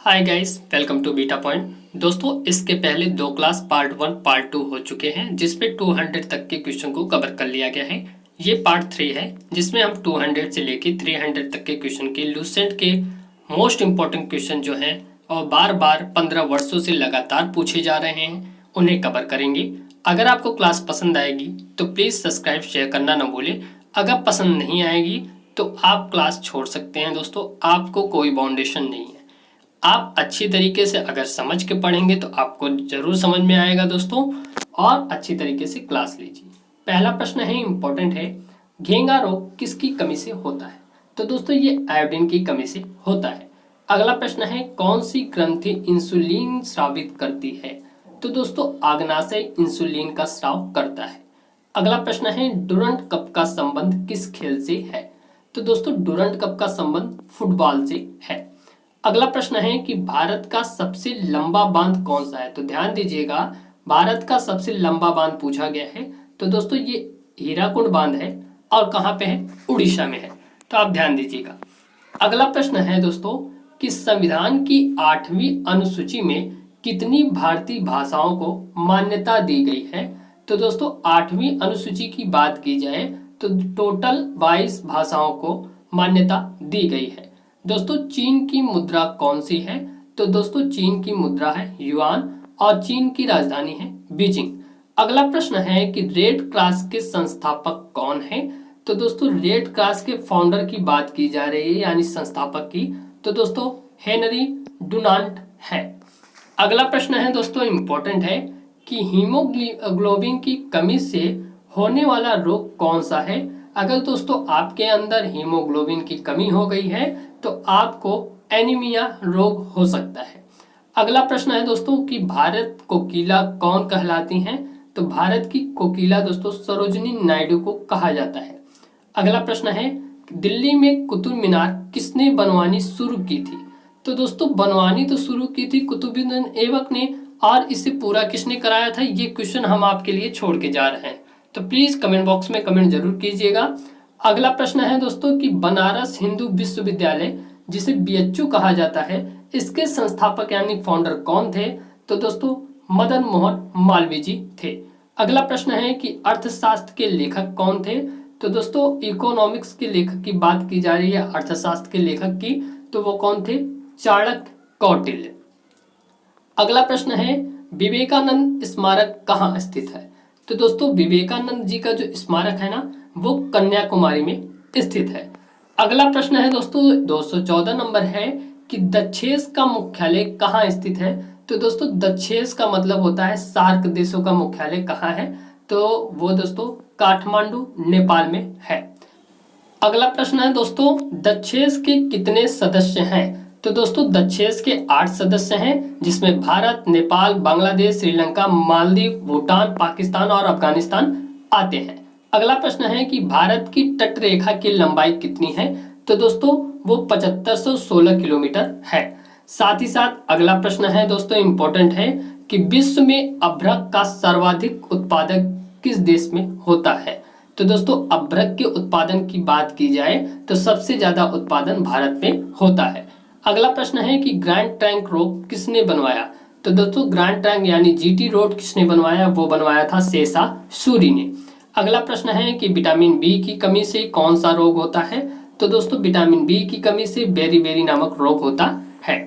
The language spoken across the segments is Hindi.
Hi guys, welcome to Beta Point. दोस्तों, इसके पहले दो क्लास पार्ट 1 पार्ट 2 हो चुके हैं जिसमें 200 तक के क्वेश्चन को कवर कर लिया गया है। ये पार्ट 3 है जिसमें हम 200 से लेके 300 तक के क्वेश्चन के लूसेंट के मोस्ट इंपॉर्टेंट क्वेश्चन जो हैं और बार बार 15 वर्षों से लगातार पूछे जा रहे हैं उन्हें कवर करेंगे। अगर आपको क्लास पसंद आएगी तो प्लीज़ सब्सक्राइब शेयर करना ना भूलें। अगर पसंद नहीं आएगी तो आप क्लास छोड़ सकते हैं। दोस्तों, आपको कोई बाउंडेशन नहीं है। आप अच्छी तरीके से अगर समझ के पढ़ेंगे तो आपको जरूर समझ में आएगा दोस्तों, और अच्छी तरीके से क्लास लीजिए। पहला प्रश्न है, इंपॉर्टेंट है, घेंगा रोग किसकी कमी से होता है? तो दोस्तों ये आयोडीन की कमी से होता है। अगला प्रश्न है, कौन सी ग्रंथि इंसुलिन स्रावित करती है? तो दोस्तों आग्नाशय इंसुलिन का स्राव करता है। अगला प्रश्न है, डुरंड कप का संबंध किस खेल से है? तो दोस्तों डुरंड कप का संबंध फुटबॉल से है। अगला प्रश्न है कि भारत का सबसे लंबा बांध कौन सा है? तो ध्यान दीजिएगा, भारत का सबसे लंबा बांध पूछा गया है। तो दोस्तों ये हीराकुंड बांध है और कहाँ पे है? उड़ीसा में है। तो आप ध्यान दीजिएगा। अगला प्रश्न है दोस्तों कि संविधान की 8वीं अनुसूची में कितनी भारतीय भाषाओं को मान्यता दी गई है? तो दोस्तों 8वीं अनुसूची की बात की जाए तो टोटल 22 भाषाओं को मान्यता दी गई है। दोस्तों चीन की मुद्रा कौन सी है? तो दोस्तों चीन की मुद्रा है युआन और चीन की राजधानी है बीजिंग। अगला प्रश्न है कि रेड क्रॉस के संस्थापक कौन है? तो दोस्तों रेड क्रॉस के फाउंडर की बात की जा रही है, यानी संस्थापक की। तो दोस्तों हेनरी डुनांट है। अगला प्रश्न है दोस्तों, इंपॉर्टेंट है कि हीमोग्लोबिन की कमी से होने वाला रोग कौन सा है? अगर दोस्तों आपके अंदर हीमोग्लोबिन की कमी हो गई है तो आपको एनीमिया रोग हो सकता है। अगला प्रश्न है दोस्तों कि भारत कोकिला कौन कहलाती हैं? तो भारत की कोकिला दोस्तों सरोजिनी नायडू को कहा जाता है। अगला प्रश्न है, दिल्ली में कुतुब मीनार किसने बनवानी शुरू की थी? तो दोस्तों बनवानी तो शुरू की थी कुतुबुद्दीन ऐबक ने, और इसे पूरा किसने कराया था? ये क्वेश्चन हम आपके लिए छोड़ के जा रहे हैं, तो प्लीज कमेंट बॉक्स में कमेंट जरूर कीजिएगा। अगला प्रश्न है दोस्तों कि बनारस हिंदू विश्वविद्यालय जिसे बीएचयू कहा जाता है, इसके संस्थापक यानी फाउंडर कौन थे? तो दोस्तों मदन मोहन मालवीय जी थे। अगला प्रश्न है कि अर्थशास्त्र के लेखक कौन थे? तो दोस्तों इकोनॉमिक्स के लेखक की बात की जा रही है, अर्थशास्त्र के लेखक की, तो वो कौन थे? चाणक्य कौटिल्य। अगला प्रश्न है, विवेकानंद स्मारक कहाँ स्थित है? तो दोस्तों विवेकानंद जी का जो स्मारक है ना, वो कन्याकुमारी में स्थित है। अगला प्रश्न है दोस्तों 214 नंबर है कि दक्षेस का मुख्यालय कहाँ स्थित है? तो दोस्तों दक्षेस का मतलब होता है सार्क देशों का मुख्यालय कहाँ है? तो वो दोस्तों काठमांडू नेपाल में है। अगला प्रश्न है दोस्तों, दक्षेस के कितने सदस्य हैं? तो दोस्तों दक्षेस के 8 सदस्य हैं, जिसमें भारत, नेपाल, बांग्लादेश, श्रीलंका, मालदीव, भूटान, पाकिस्तान और अफगानिस्तान आते हैं। अगला प्रश्न है कि भारत की तट रेखा की लंबाई कितनी है? तो दोस्तों वो 7516 किलोमीटर है। साथ ही साथ अगला प्रश्न है दोस्तों, इंपॉर्टेंट है कि विश्व में अभ्रक का सर्वाधिक उत्पादक किस देश में होता है? तो दोस्तों अभ्रक के उत्पादन की बात की जाए तो सबसे ज्यादा उत्पादन भारत में होता है। अगला प्रश्न है कि ग्रैंड ट्रंक रोड किसने बनवाया? तो दोस्तों ग्रैंड ट्रंक यानी जीटी रोड किसने बनवाया? वो बनवाया था शेषा सूरी ने। अगला प्रश्न है कि विटामिन बी की कमी से कौन सा रोग होता है? तो दोस्तों विटामिन बी की कमी से बेरी नामक रोग होता है।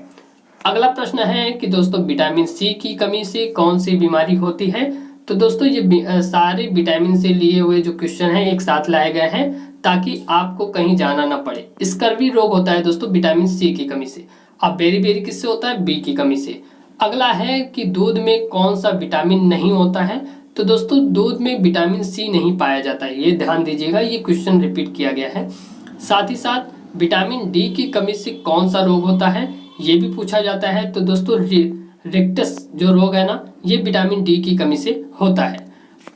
अगला प्रश्न है कि दोस्तों विटामिन सी की कमी से कौन सी बीमारी होती है? तो दोस्तों ये सारे विटामिन से लिए हुए जो क्वेश्चन हैं एक साथ लाए गए हैं ताकि आपको कहीं जाना ना पड़े। स्कर्वी रोग होता है दोस्तों विटामिन सी की कमी से। अब बेरी किससे होता है? बी की कमी से। अगला है कि दूध में कौन सा विटामिन नहीं होता है? तो दोस्तों दूध में विटामिन सी नहीं पाया जाता है, ये ध्यान दीजिएगा, ये क्वेश्चन रिपीट किया गया है। साथ ही साथ विटामिन डी की कमी से कौन सा रोग होता है, ये भी पूछा जाता है। तो दोस्तों रिक्टस जो रोग है ना, ये विटामिन डी की कमी से होता है।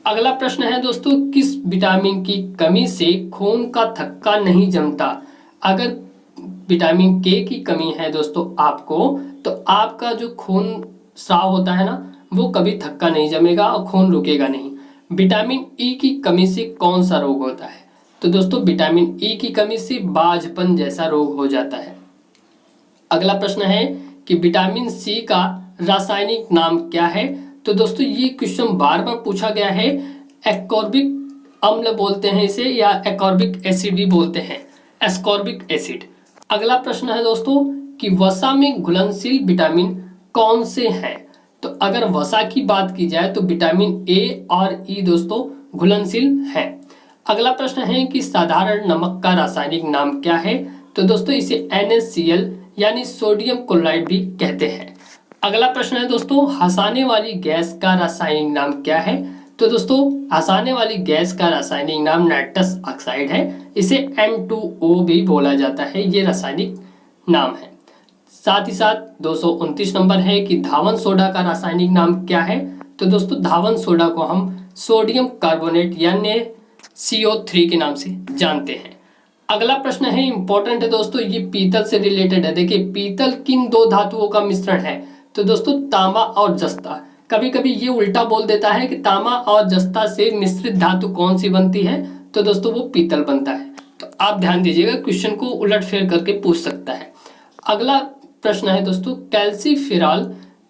अगला प्रश्न है दोस्तों, किस विटामिन की कमी से खून का थक्का नहीं जमता? अगर विटामिन के की कमी है दोस्तों आपको, तो आपका जो खून स्राव होता है ना, वो कभी थक्का नहीं जमेगा और खून रुकेगा नहीं। विटामिन ई की कमी से कौन सा रोग होता है? तो दोस्तों विटामिन ई की कमी से बाझपन जैसा रोग हो जाता है। अगला प्रश्न है कि विटामिन सी का रासायनिक नाम क्या है। तो दोस्तों ये क्वेश्चन बार बार पूछा गया है। एस्कॉर्बिक अम्ल बोलते हैं इसे, या एस्कॉर्बिक एसिड भी बोलते हैं, एस्कॉर्बिक एसिड। अगला प्रश्न है दोस्तों कि वसा में घुलनशील विटामिन कौन से हैं। तो अगर वसा की बात की जाए तो विटामिन ए और ई दोस्तों घुलनशील हैं। अगला प्रश्न है कि साधारण नमक का रासायनिक नाम क्या है। तो दोस्तों इसे NaCl यानी सोडियम क्लोराइड भी कहते हैं। अगला प्रश्न है दोस्तों हंसाने वाली गैस का रासायनिक नाम क्या है। तो दोस्तों हंसाने वाली गैस का रासायनिक नाम नाइट्रस ऑक्साइड है, इसे N2O भी बोला जाता है, ये रासायनिक नाम है। साथ ही साथ 229 नंबर है कि धावन सोडा का रासायनिक नाम क्या है। तो दोस्तों धावन सोडा को हम सोडियम कार्बोनेट यानी CO3 के नाम से जानते हैं। अगला प्रश्न है इंपॉर्टेंट है दोस्तों, ये पीतल से रिलेटेड है। देखिए पीतल किन दो धातुओं का मिश्रण है। तो दोस्तों तांबा और जस्ता। कभी कभी ये उल्टा बोल देता है कि तांबा और जस्ता से मिश्रित धातु कौन सी बनती है। तो दोस्तों वो पीतल बनता है। तो आप ध्यान दीजिएगा, क्वेश्चन को उलटफेर करके पूछ सकता है। अगला प्रश्न है दोस्तों कैल्सीफेरॉल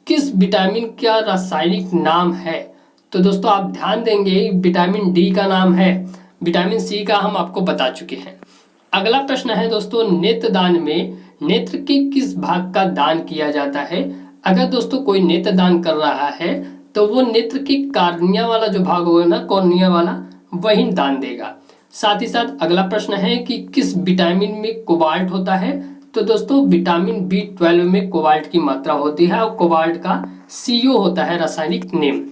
किस विटामिन का रासायनिक नाम है। तो दोस्तों आप ध्यान देंगे विटामिन डी का नाम है, विटामिन सी का हम आपको बता चुके हैं। अगला प्रश्न है दोस्तों नेत्रदान में नेत्र के किस भाग का दान किया जाता है। अगर दोस्तों कोई नेत्रदान कर रहा है तो वो नेत्र की कार्निया वाला जो भाग होगा ना, कॉर्निया वाला, वही दान देगा। साथ ही साथ अगला प्रश्न है कि किस विटामिन में कोबाल्ट होता है। तो दोस्तों विटामिन B12 में कोबाल्ट की मात्रा होती है और कोबाल्ट का CO होता है रासायनिक नेम।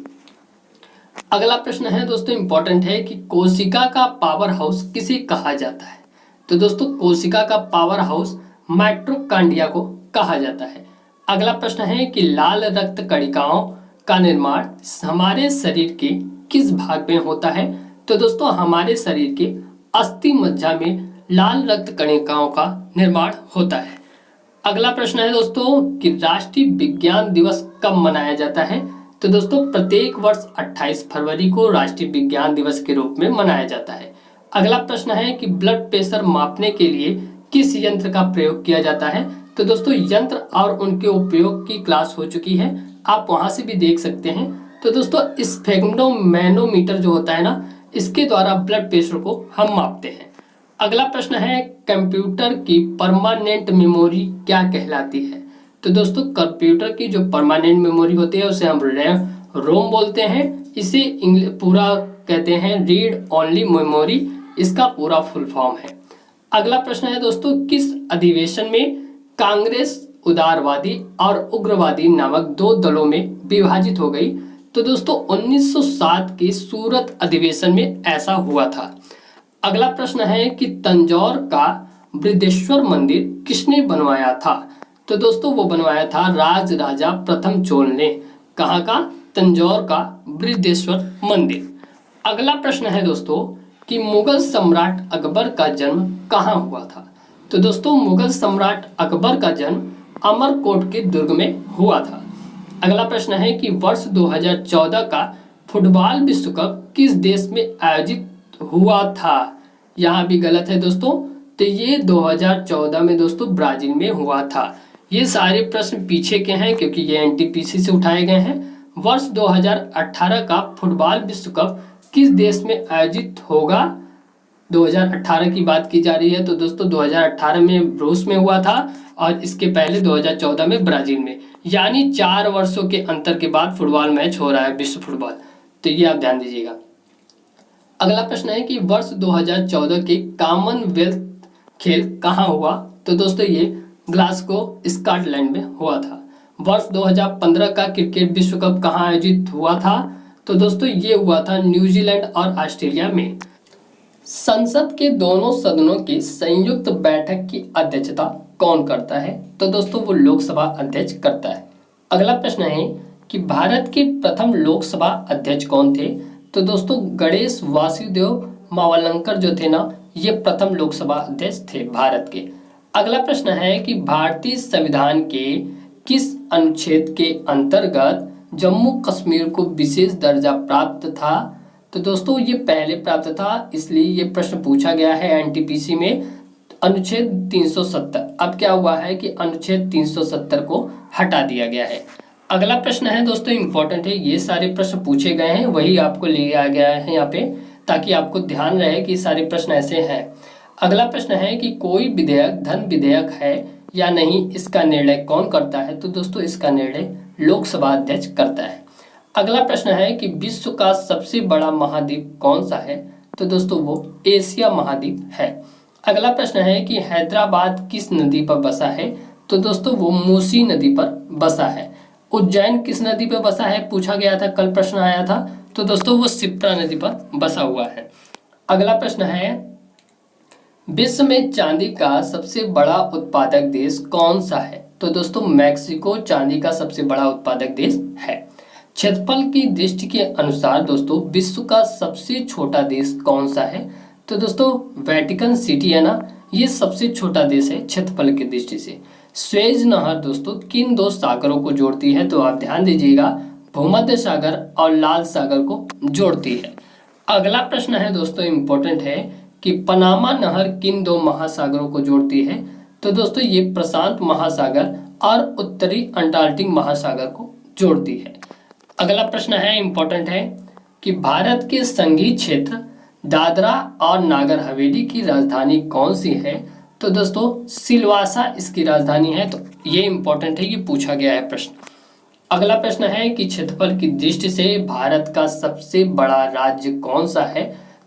अगला प्रश्न है दोस्तों इंपॉर्टेंट है कि कोशिका का पावर हाउस किसे कहा जाता है। तो दोस्तों कोशिका का पावर हाउस माइटोकॉन्ड्रिया को कहा जाता है। अगला प्रश्न है कि लाल रक्त कणिकाओं का निर्माण हमारे शरीर के किस भाग में होता है। तो दोस्तों हमारे शरीर के अस्थि मज्जा में लाल रक्त कणिकाओं का निर्माण होता है। अगला प्रश्न है दोस्तों कि राष्ट्रीय विज्ञान दिवस कब मनाया जाता है। तो दोस्तों प्रत्येक वर्ष 28 फरवरी को राष्ट्रीय विज्ञान दिवस के रूप में मनाया जाता है। अगला प्रश्न है कि ब्लड प्रेशर मापने के लिए किस यंत्र का प्रयोग किया जाता है। तो दोस्तों यंत्र और उनके उपयोग की क्लास हो चुकी है, आप वहां से भी देख सकते हैं। तो दोस्तों स्फेग्मोमैनोमीटर जो होता है ना, इसके द्वारा ब्लड प्रेशर को हम मापते हैं। अगला प्रश्न है कंप्यूटर की परमानेंट मेमोरी क्या कहलाती है। तो दोस्तों कंप्यूटर की जो परमानेंट मेमोरी होती है उसे हम रोम बोलते हैं, इसे पूरा कहते हैं रीड ओनली मेमोरी, इसका पूरा फुल फॉर्म है। अगला प्रश्न है दोस्तों किस अधिवेशन में कांग्रेस उदारवादी और उग्रवादी नामक दो दलों में विभाजित हो गई। तो दोस्तों 1907 के सूरत अधिवेशन में ऐसा हुआ था। अगला प्रश्न है कि तंजौर का बृहदेश्वर मंदिर किसने बनवाया था। तो दोस्तों वो बनवाया था राज राजा प्रथम चोल ने। कहाँ का? तंजौर का बृहदेश्वर मंदिर। अगला प्रश्न है दोस्तों कि मुगल सम्राट अकबर का जन्म कहाँ हुआ था। तो दोस्तों मुगल सम्राट अकबर का जन्म अमरकोट के दुर्ग में हुआ था। अगला प्रश्न है कि वर्ष 2014 का फुटबॉल विश्व कप किस देश में आयोजित हुआ था। यहाँ भी गलत है दोस्तों, तो ये 2014 में दोस्तों ब्राजील में हुआ था। ये सारे प्रश्न पीछे के हैं क्योंकि ये NTPC से उठाए गए हैं। वर्ष 2018 का फुटबॉल विश्व कप किस देश में आयोजित होगा। 2018 की बात की जा रही है, तो दोस्तों 2018 में रूस में हुआ था और इसके पहले 2014 में ब्राजील में, यानी 4 वर्षों के अंतर के बाद फुटबॉल मैच हो रहा है, विश्व फुटबॉल। तो ये आप ध्यान दीजिएगा। अगला प्रश्न है कि वर्ष 2014 के कॉमनवेल्थ खेल कहाँ हुआ। तो दोस्तों ये ग्लासगो स्कॉटलैंड में हुआ था। वर्ष 2015 का क्रिकेट विश्व कप कहाँ आयोजित हुआ था। तो दोस्तों ये हुआ था न्यूजीलैंड और ऑस्ट्रेलिया में। संसद के दोनों सदनों की संयुक्त बैठक की अध्यक्षता कौन करता है। तो दोस्तों वो लोकसभा अध्यक्ष करता है। अगला प्रश्न है कि भारत के प्रथम लोकसभा अध्यक्ष कौन थे। तो दोस्तों गणेश वासुदेव मावलंकर जो थे ना, ये प्रथम लोकसभा अध्यक्ष थे भारत के। अगला प्रश्न है कि भारतीय संविधान के किस अनुच्छेद के अंतर्गत जम्मू कश्मीर को विशेष दर्जा प्राप्त था। तो दोस्तों ये पहले प्राप्त था, इसलिए ये प्रश्न पूछा गया है NTPC में। अनुच्छेद 370। अब क्या हुआ है कि अनुच्छेद 370 को हटा दिया गया है। अगला प्रश्न है दोस्तों, इंपॉर्टेंट है, ये सारे प्रश्न पूछे गए हैं, वही आपको ले आ गया है यहाँ पे, ताकि आपको ध्यान रहे कि सारे प्रश्न ऐसे हैं। अगला प्रश्न है कि कोई विधेयक धन विधेयक है या नहीं, इसका निर्णय कौन करता है? तो दोस्तों इसका निर्णय लोकसभा अध्यक्ष करता है। अगला प्रश्न है कि विश्व का सबसे बड़ा महाद्वीप कौन सा है? तो दोस्तों वो एशिया महाद्वीप है। अगला प्रश्न है कि हैदराबाद किस नदी पर बसा है? तो दोस्तों वो मूसी नदी पर बसा है। उज्जैन किस नदी पर बसा है पूछा गया था, कल प्रश्न आया था, तो दोस्तों वो शिप्रा नदी पर बसा हुआ है। अगला प्रश्न है विश्व में चांदी का सबसे बड़ा उत्पादक देश कौन सा है? तो दोस्तों मैक्सिको चांदी का सबसे बड़ा उत्पादक देश है। क्षेत्रफल की दृष्टि के अनुसार दोस्तों विश्व का सबसे छोटा देश कौन सा है? तो दोस्तों वेटिकन सिटी है ना, ये सबसे छोटा देश है क्षेत्रफल की दृष्टि से। स्वेज नहर दोस्तों किन दो सागरों को जोड़ती है? तो आप ध्यान दीजिएगा, भूमध्य सागर और लाल सागर को जोड़ती है। अगला प्रश्न है दोस्तों, इंपॉर्टेंट है कि पनामा नहर किन दो महासागरों को जोड़ती है? तो दोस्तों ये प्रशांत महासागर और उत्तरी अंटार्कटिक महासागर को जोड़ती है। अगला प्रश्न है, इंपॉर्टेंट है कि भारत के संघीय क्षेत्र दादरा और नागर हवेली की राजधानी कौन सी है? तो दोस्तों सिलवासा इसकी राजधानी है। तो ये इंपॉर्टेंट है, ये पूछा गया है प्रश्न। अगला प्रश्न है कि क्षेत्रफल की दृष्टि से भारत का सबसे बड़ा राज्य कौन सा है?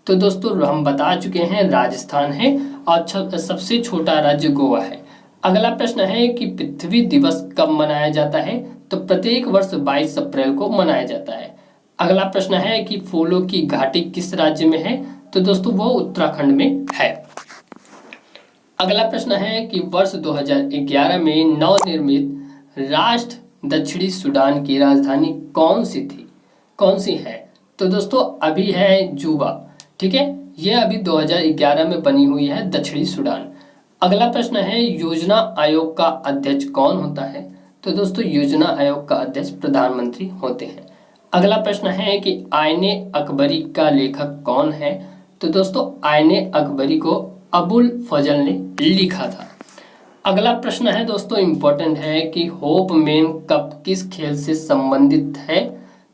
तो दोस्तों हम बता चुके हैं राजस्थान है, और सबसे छोटा राज्य गोवा है। अगला प्रश्न है कि पृथ्वी दिवस कब मनाया जाता है? तो प्रत्येक वर्ष 22 अप्रैल को मनाया जाता है। अगला प्रश्न है कि फूलों की घाटी किस राज्य में है? तो दोस्तों वो उत्तराखंड में है। अगला प्रश्न है कि वर्ष 2011 में नवनिर्मित राष्ट्र दक्षिणी सूडान की राजधानी कौन सी थी, कौन सी है? तो दोस्तों अभी है जुबा, ठीक है, ये अभी 2011 में बनी हुई है दक्षिणी सूडान। अगला प्रश्न है योजना आयोग का अध्यक्ष कौन होता है? तो दोस्तों योजना आयोग का अध्यक्ष प्रधानमंत्री होते हैं। अगला प्रश्न है कि आईने अकबरी का लेखक कौन है? तो दोस्तों आईने अकबरी को अबुल फजल ने लिखा था। अगला प्रश्न है दोस्तों, इंपॉर्टेंट है कि होपमैन कप किस खेल से संबंधित है?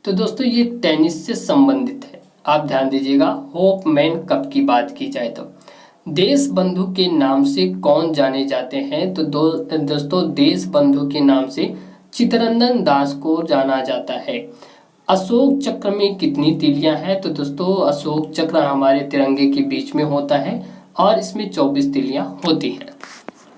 तो दोस्तों ये टेनिस से संबंधित है। आप ध्यान दीजिएगा, होपमैन कप की बात की जाए तो। देश बंधु के नाम से कौन जाने जाते हैं? तो दोस्तों देश बंधु के नाम से चित्तरंजन दास को जाना जाता है। अशोक चक्र में कितनी तीलियां हैं? तो दोस्तों अशोक चक्र हमारे तिरंगे के बीच में होता है और इसमें 24 तीलियां होती हैं।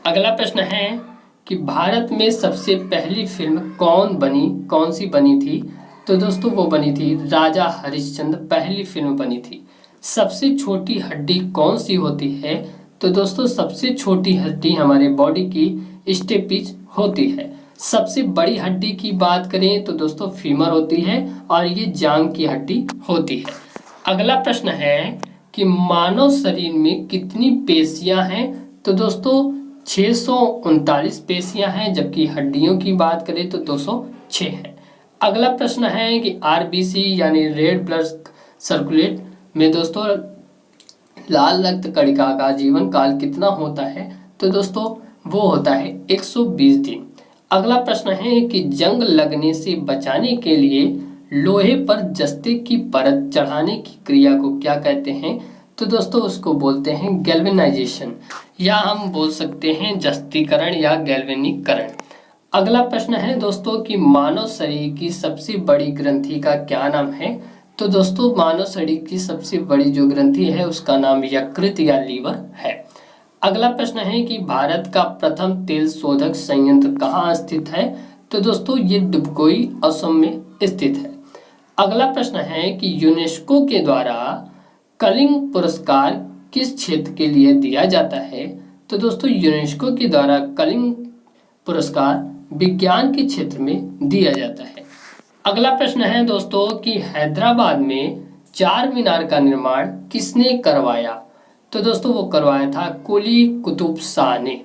अगला प्रश्न है कि भारत में सबसे पहली फिल्म कौन सी बनी थी? तो दोस्तों वो बनी थी राजा हरिश्चंद्र, पहली फिल्म बनी थी। सबसे छोटी हड्डी कौन सी होती है? तो दोस्तों सबसे छोटी हड्डी हमारे बॉडी की स्टेपिज होती है। सबसे बड़ी हड्डी की बात करें तो दोस्तों फीमर होती है और ये जांग की हड्डी होती है। अगला प्रश्न है कि मानव शरीर में कितनी पेशियां हैं? तो दोस्तों 639 पेशियां हैं, जबकि हड्डियों की बात करें तो 206 है। अगला प्रश्न है कि आरबीसी यानी रेड ब्लड सर्कुलेट में दोस्तों लाल रक्त कणिका का जीवन काल कितना होता है? तो दोस्तों वो होता है 120 दिन। अगला प्रश्न है कि जंग लगने से बचाने के लिए लोहे पर जस्ते की परत चढ़ाने की क्रिया को क्या कहते हैं? तो दोस्तों उसको बोलते हैं गैल्वेनाइजेशन, या हम बोल सकते हैं जस्तीकरण या गैल्वेनीकरण। अगला प्रश्न है दोस्तों कि मानव शरीर की सबसे बड़ी ग्रंथि का क्या नाम है? तो दोस्तों मानव शरीर की सबसे बड़ी जो ग्रंथि है उसका नाम यकृत या लीवर है। अगला प्रश्न है कि भारत का प्रथम तेल शोधक संयंत्र कहाँ स्थित है? तो दोस्तों ये डुबकोई असम में स्थित है। अगला प्रश्न है कि यूनेस्को के द्वारा कलिंग पुरस्कार किस क्षेत्र के लिए दिया जाता है? तो दोस्तों यूनेस्को के द्वारा कलिंग पुरस्कार विज्ञान के क्षेत्र में दिया जाता है। अगला प्रश्न है दोस्तों कि हैदराबाद में चार मीनार का निर्माण किसने करवाया? तो दोस्तों वो करवाया था कुली कुतुब शाह ने।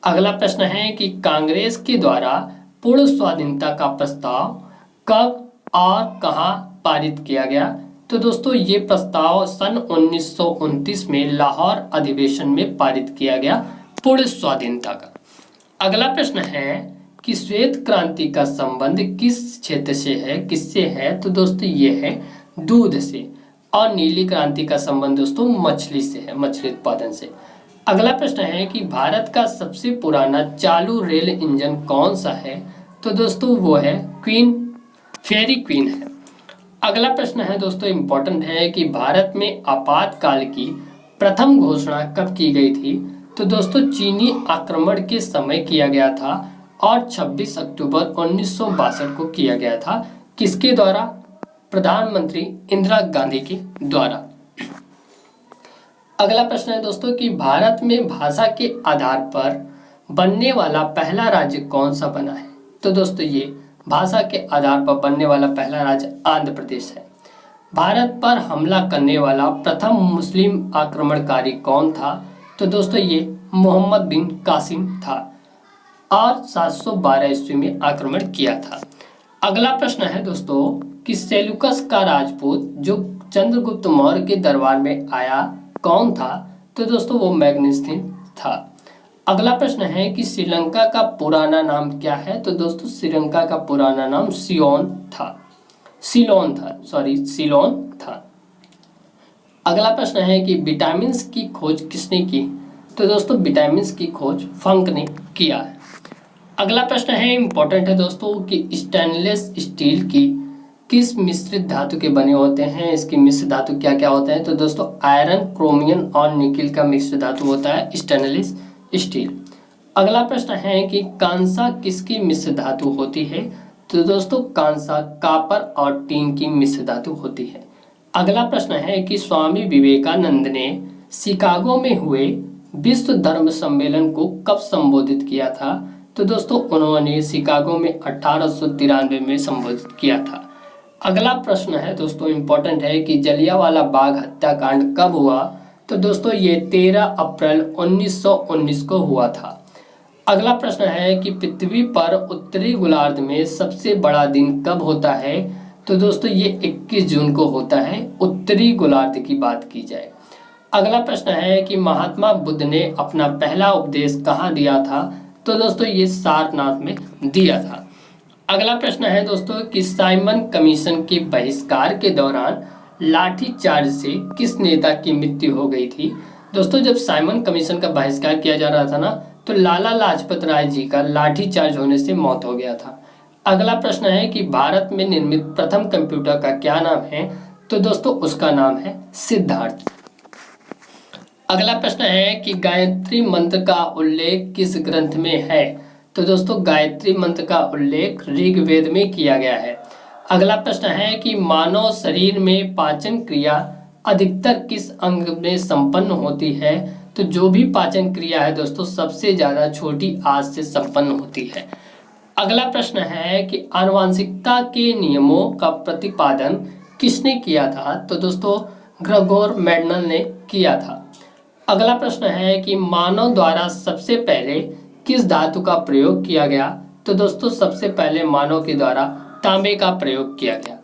अगला प्रश्न है कि कांग्रेस के द्वारा पूर्ण स्वाधीनता का प्रस्ताव कब और कहां पारित किया गया? तो दोस्तों ये प्रस्ताव सन 1929 में लाहौर अधिवेशन में पारित किया गया पूर्ण स्वाधीनता का। अगला प्रश्न है कि श्वेत क्रांति का संबंध किस क्षेत्र से है, किससे है? तो दोस्तों ये है दूध से। और नीली क्रांति का संबंध दोस्तों मछली से है, मछली उत्पादन से। अगला प्रश्न है कि भारत का सबसे पुराना चालू रेल इंजन कौन सा है? तो दोस्तों वो है फेरी क्वीन है। अगला प्रश्न है दोस्तों इम्पोर्टेंट है कि भारत में आपातकाल की प्रथम घोषणा कब की गई थी? तो दोस्तों चीनी आक्रमण के समय किया गया था और 26 अक्टूबर 1962 को किया गया था। किसके द्वारा? प्रधानमंत्री इंदिरा गांधी के द्वारा। अगला प्रश्न है दोस्तों कि भारत में भाषा के आधार पर बनने वाला पहला राज्य कौन सा बना है? तो दोस्तों ये भाषा के आधार पर बनने वाला पहला राज्य आंध्र प्रदेश है। भारत पर हमला करने वाला प्रथम मुस्लिम आक्रमणकारी कौन था? तो दोस्तों ये मोहम्मद बिन कासिम था और 712 ईस्वी में आक्रमण किया था। अगला प्रश्न है दोस्तों कि सेल्यूकस का राजपूत जो चंद्रगुप्त मौर्य के दरबार में आया कौन था? तो दोस्तों वो मैग्नेस्थिन था। अगला प्रश्न है कि श्रीलंका का पुराना नाम क्या है? तो दोस्तों श्रीलंका का पुराना नाम सिलोन था। अगला प्रश्न है कि विटामिन की खोज किसने की? तो दोस्तों विटामिन की खोज फंक ने किया है। अगला प्रश्न है इंपॉर्टेंट है दोस्तों कि स्टेनलेस स्टील की किस मिश्रित धातु के बने होते हैं? इसकी मिश्र धातु क्या क्या होते हैं? तो दोस्तों आयरन, क्रोमियम और निकिल का मिश्र धातु होता है स्टेनलेस स्टील। अगला प्रश्न है कि कांसा किसकी मिश्र धातु होती है? तो दोस्तों कांसा कॉपर और टीन की मिश्र धातु होती है। अगला प्रश्न है कि स्वामी विवेकानंद ने शिकागो में हुए विश्व धर्म सम्मेलन को कब संबोधित किया था? तो दोस्तों उन्होंने शिकागो में 1893 में संबोधित किया था। अगला प्रश्न है दोस्तों इम्पोर्टेंट है कि जलियांवाला बाग हत्याकांड कब हुआ? तो दोस्तों ये 13 अप्रैल 1919 को हुआ था। अगला प्रश्न है कि पृथ्वी पर उत्तरी गोलार्ध में सबसे बड़ा दिन कब होता है? तो दोस्तों ये 21 जून को होता है, उत्तरी गोलार्ध की बात की जाए। अगला प्रश्न है कि महात्मा बुद्ध ने अपना पहला उपदेश कहाँ दिया था? तो दोस्तों ये सारनाथ में दिया था। अगला प्रश्न है दोस्तों कि साइमन कमीशन के बहिष्कार के दौरान लाठीचार्ज से किस नेता की मृत्यु हो गई थी? दोस्तों जब साइमन कमीशन का बहिष्कार किया जा रहा था ना, तो लाला लाजपत राय जी का लाठीचार्ज होने से मौत हो गया था। अगला प्रश्न है कि भारत में निर्मित प्रथम कंप्यूटर का क्या नाम है? तो दोस्तों उसका नाम है सिद्धार्थ। अगला प्रश्न है कि गायत्री मंत्र का उल्लेख किस ग्रंथ में है? तो दोस्तों गायत्री मंत्र का उल्लेख ऋग्वेद में किया गया है। अगला प्रश्न है कि मानव शरीर में पाचन क्रिया अधिकतर किस अंग में संपन्न होती है? तो जो भी पाचन क्रिया है दोस्तों सबसे ज्यादा छोटी आंत से संपन्न होती है। अगला प्रश्न है कि आनुवंशिकता के नियमों का प्रतिपादन किसने किया था? तो दोस्तों ग्रेगोर मेंडल ने किया था। अगला प्रश्न है कि मानव द्वारा सबसे पहले किस धातु का प्रयोग किया गया? तो दोस्तों सबसे पहले मानव के द्वारा तांबे का प्रयोग किया गया।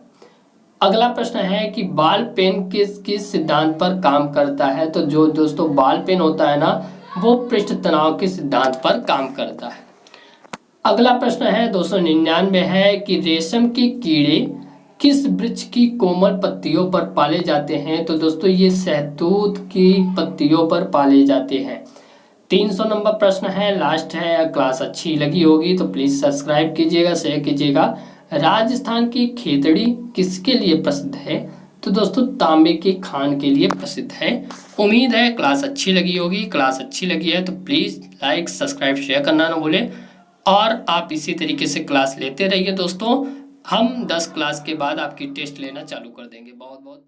अगला प्रश्न है कि बाल पेन किस सिद्धांत पर काम करता है? तो जो दोस्तों बाल पेन होता है ना, वो पृष्ठ तनाव के सिद्धांत पर काम करता है। अगला प्रश्न है 299 है कि रेशम के कीड़े किस वृक्ष की कोमल पत्तियों पर पाले जाते हैं? तो दोस्तों ये शहतूत की पत्तियों पर पाले जाते हैं। 300 नंबर प्रश्न है, लास्ट है। क्लास अच्छी लगी होगी तो प्लीज सब्सक्राइब कीजिएगा, शेयर कीजिएगा। राजस्थान की खेतड़ी किसके लिए प्रसिद्ध है? तो दोस्तों तांबे के खान के लिए प्रसिद्ध है। उम्मीद है क्लास अच्छी लगी होगी। क्लास अच्छी लगी है तो प्लीज लाइक, सब्सक्राइब, शेयर करना ना भूलें और आप इसी तरीके से क्लास लेते रहिए दोस्तों। हम 10 क्लास के बाद आपकी टेस्ट लेना चालू कर देंगे। बहुत बहुत